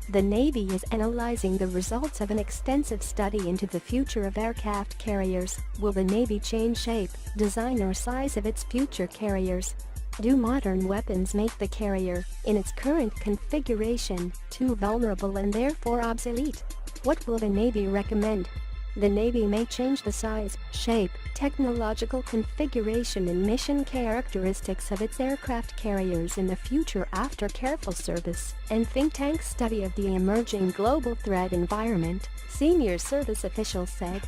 The Navy is analyzing the results of an extensive study into the future of aircraft carriers. Will the Navy change shape, design or size of its future carriers? Do modern weapons make the carrier, in its current configuration, too vulnerable and therefore obsolete? What will the Navy recommend? The Navy may change the size, shape, technological configuration and mission characteristics of its aircraft carriers in the future after careful service and think tank study of the emerging global threat environment, senior service officials said.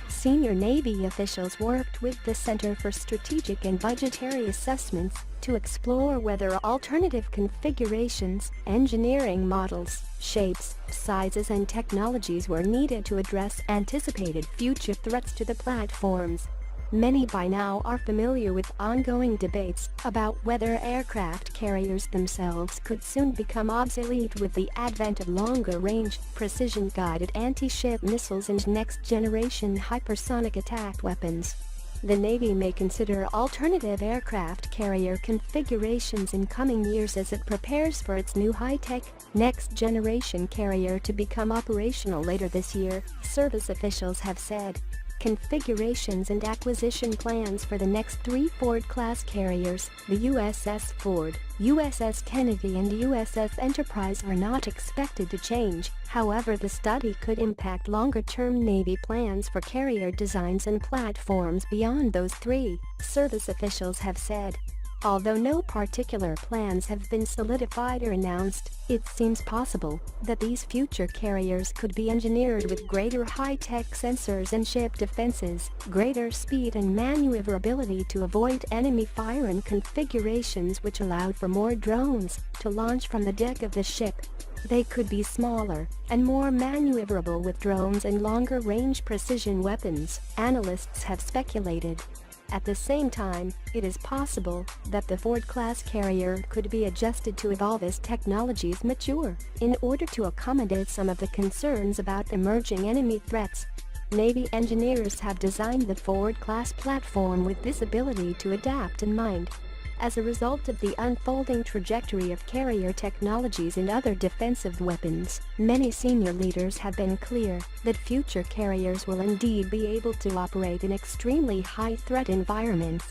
Senior Navy officials worked with the Center for Strategic and Budgetary Assessments to explore whether alternative configurations, engineering models, shapes, sizes and technologies were needed to address anticipated future threats to the platforms. Many by now are familiar with ongoing debates about whether aircraft carriers themselves could soon become obsolete with the advent of longer-range, precision-guided anti-ship missiles and next-generation hypersonic attack weapons. The Navy may consider alternative aircraft carrier configurations in coming years as it prepares for its new high-tech, next-generation carrier to become operational later this year, service officials have said. Configurations and acquisition plans for the next 3 Ford-class carriers, the USS Ford, USS Kennedy and USS Enterprise, are not expected to change. However, the study could impact longer-term Navy plans for carrier designs and platforms beyond those 3, service officials have said. Although no particular plans have been solidified or announced, it seems possible that these future carriers could be engineered with greater high-tech sensors and ship defenses, greater speed and maneuverability to avoid enemy fire, and configurations which allowed for more drones to launch from the deck of the ship. They could be smaller and more maneuverable with drones and longer-range precision weapons, analysts have speculated. At the same time, it is possible that the Ford-class carrier could be adjusted to evolve as technologies mature, in order to accommodate some of the concerns about emerging enemy threats. Navy engineers have designed the Ford-class platform with this ability to adapt in mind. As a result of the unfolding trajectory of carrier technologies and other defensive weapons, many senior leaders have been clear that future carriers will indeed be able to operate in extremely high-threat environments.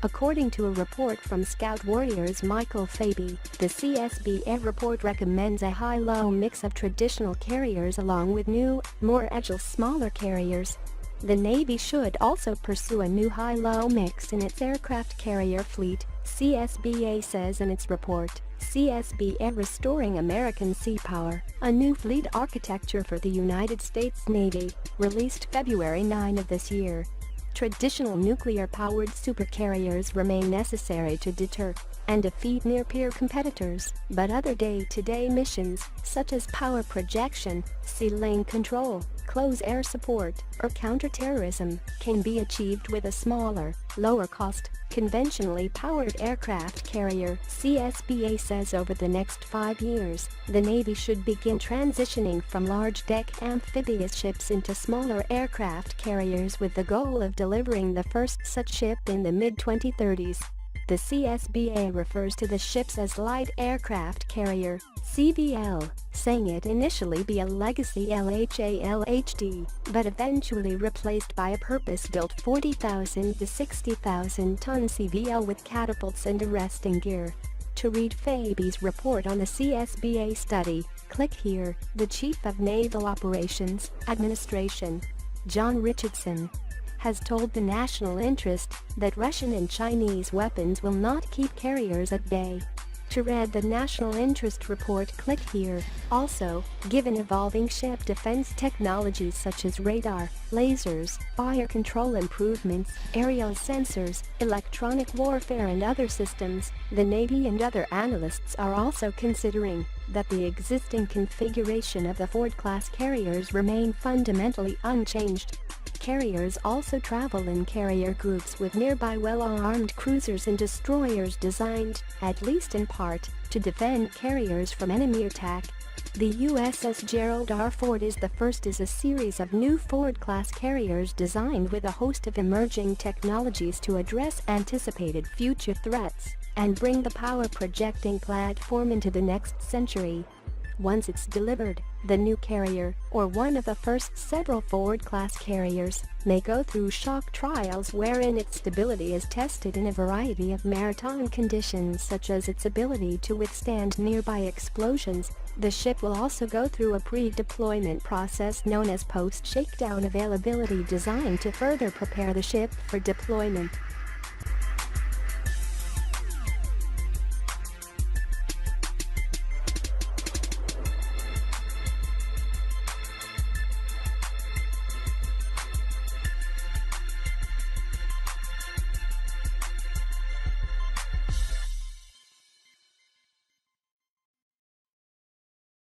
According to a report from Scout Warriors Michael Faby, the CSBA report recommends a high-low mix of traditional carriers along with new, more agile smaller carriers. The Navy should also pursue a new high-low mix in its aircraft carrier fleet, CSBA says in its report. CSBA Restoring American Sea Power, a new fleet architecture for the United States Navy, released February 9 of this year. Traditional nuclear-powered supercarriers remain necessary to deter and defeat near-peer competitors, but other day-to-day missions, such as power projection, sea lane control, close air support, or counterterrorism, can be achieved with a smaller, lower-cost, conventionally powered aircraft carrier, CSBA says. Over the next 5 years, the Navy should begin transitioning from large-deck amphibious ships into smaller aircraft carriers with the goal of delivering the first such ship in the mid-2030s. The CSBA refers to the ships as Light Aircraft Carrier, CVL, saying it initially be a legacy LHA-LHD, but eventually replaced by a purpose-built 40,000 to 60,000 ton CVL with catapults and arresting gear. To read Faby's report on the CSBA study, click here. The Chief of Naval Operations Administration, John Richardson, has told the National Interest that Russian and Chinese weapons will not keep carriers at bay. To read the National Interest report, click here. Also, given evolving ship defense technologies such as radar, lasers, fire control improvements, aerial sensors, electronic warfare and other systems, the Navy and other analysts are also considering that the existing configuration of the Ford-class carriers remain fundamentally unchanged. Carriers also travel in carrier groups with nearby well-armed cruisers and destroyers designed, at least in part, to defend carriers from enemy attack. The USS Gerald R. Ford is the first in a series of new Ford-class carriers designed with a host of emerging technologies to address anticipated future threats and bring the power projecting platform into the next century. Once it's delivered, the new carrier, or one of the first several Ford-class carriers, may go through shock trials wherein its stability is tested in a variety of maritime conditions such as its ability to withstand nearby explosions. The ship will also go through a pre-deployment process known as post-shakedown availability designed to further prepare the ship for deployment.